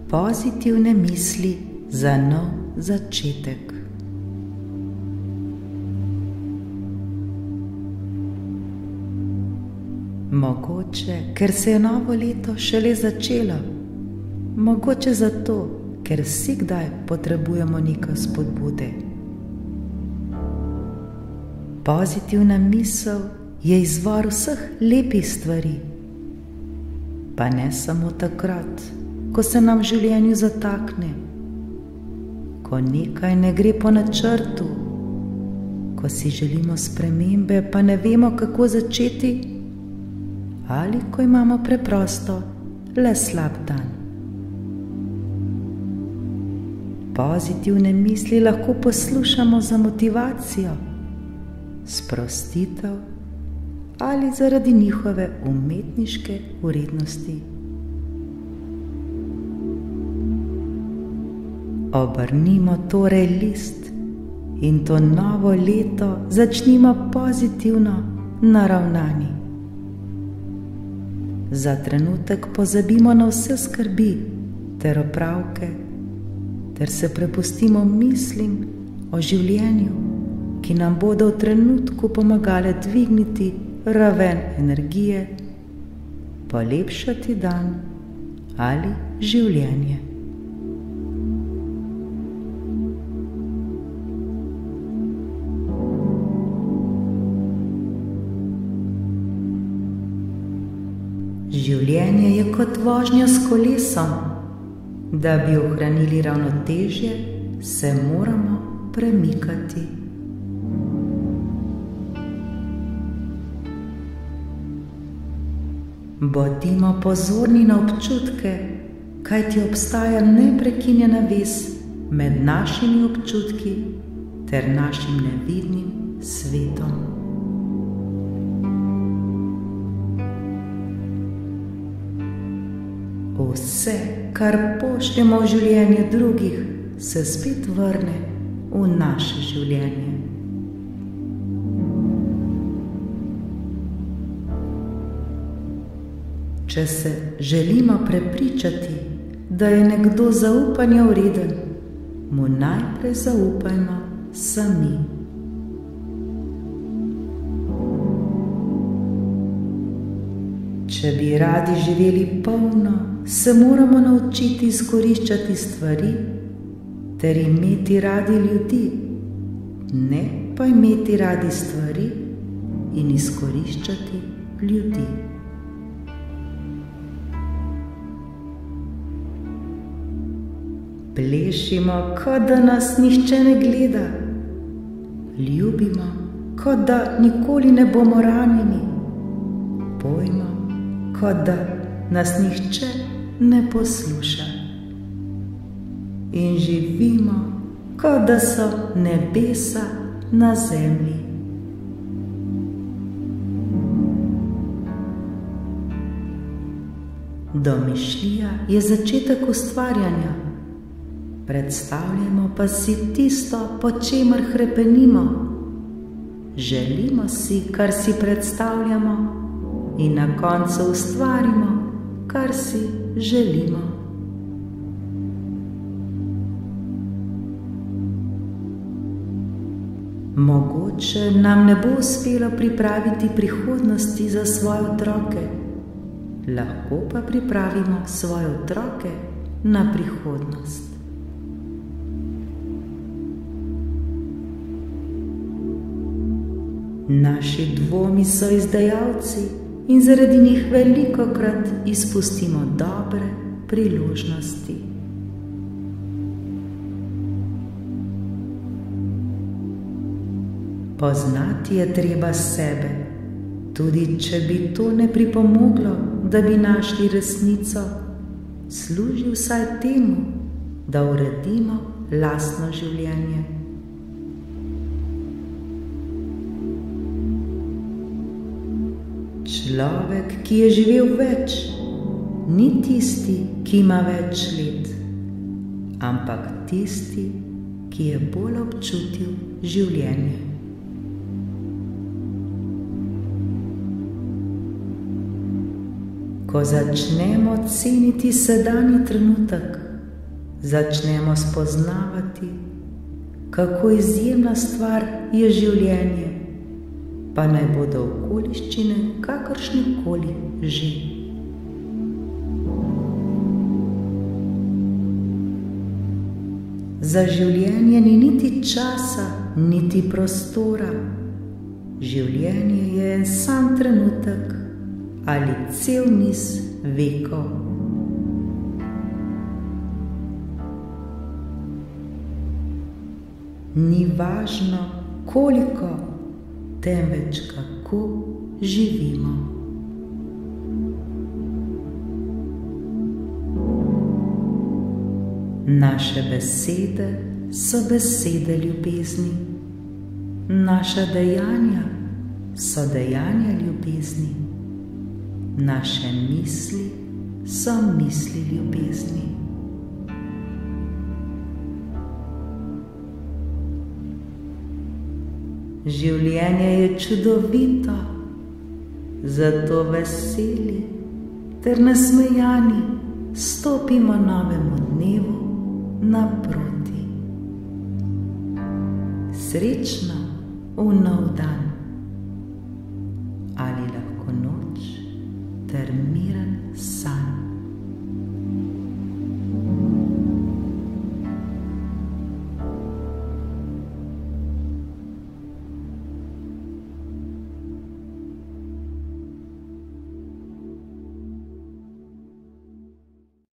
Pozitivne misli za nov začetek. Mogoče, ker se je novo leto šele začelo, mogoče zato, ker vsi kdaj potrebujemo nekaj spodbude. Pozitivna misel je izvor vseh lepih stvari, pa ne samo takrat, ko se nam v življenju zatakne, ko nekaj ne gre po načrtu, ko si želimo spremembe, pa ne vemo, kako začeti, ali ko imamo preprosto le slab dan. Pozitivne misli lahko poslušamo za motivacijo, sprostitev ali zaradi njihove umetniške vrednosti. Obrnimo torej list in to novo leto začnimo pozitivno naravnani. Za trenutek pozabimo na vse skrbi ter opravke, ter se prepustimo mislim o življenju, ki nam bodo v trenutku pomagale dvigniti raven energije, polepšati dan ali življenje. Življenje je kot vožnja s kolesom. Da bi ohranili ravnotežje, se moramo premikati. Bodimo pozorni na občutke, kajti obstaja neprekinjena vez med našimi občutki ter našim nevidnim svetom. Vse, kar pošljemo v življenje drugih, se spet vrne v naše življenje. Če se želimo prepričati, da je nekdo zaupanja vreden, mu najprej zaupajmo sami. Če bi radi živeli polno, se moramo naučiti izkoriščati stvari ter imeti radi ljudi, ne pa imeti radi stvari in izkoriščati ljudi. Plešimo, kot da nas nihče ne gleda. Ljubimo, kot da nikoli ne bomo ranjeni. Pojmo, kot da nas nihče ne posluša. In živimo, kot da so nebesa na zemlji. Domišljija je začetek ustvarjanja. Predstavljamo pa si tisto, po čemer hrepenimo. Želimo si, kar si predstavljamo, in na koncu ustvarimo, kar si želimo. Mogoče nam ne bo uspelo pripraviti prihodnosti za svoje otroke, lahko pa pripravimo svoje otroke na prihodnost. Naši dvomi so izdajalci in zaradi njih velikokrat izpustimo dobre priložnosti. Poznati je treba sebe, tudi če bi to ne pripomoglo, da bi našli resnico, služi vsaj temu, da uredimo lastno življenje. Človek, ki je živel več, ni tisti, ki ima več let, ampak tisti, ki je bolj občutil življenje. Ko začnemo ceniti sedanji trenutek, začnemo spoznavati, kako izjemna stvar je življenje, pa naj bodo okoliščine kakršnekoli že. Za življenje ni niti časa, niti prostora. Življenje je en sam trenutek ali cel niz vekov. Ni važno, koliko, temveč kako živimo. Naše besede so besede ljubezni. Naša dejanja so dejanja ljubezni. Naše misli so misli ljubezni. Življenje je čudovito, zato veseli ter nasmejani stopimo novemu dnevu naproti. Srečno v nov dan.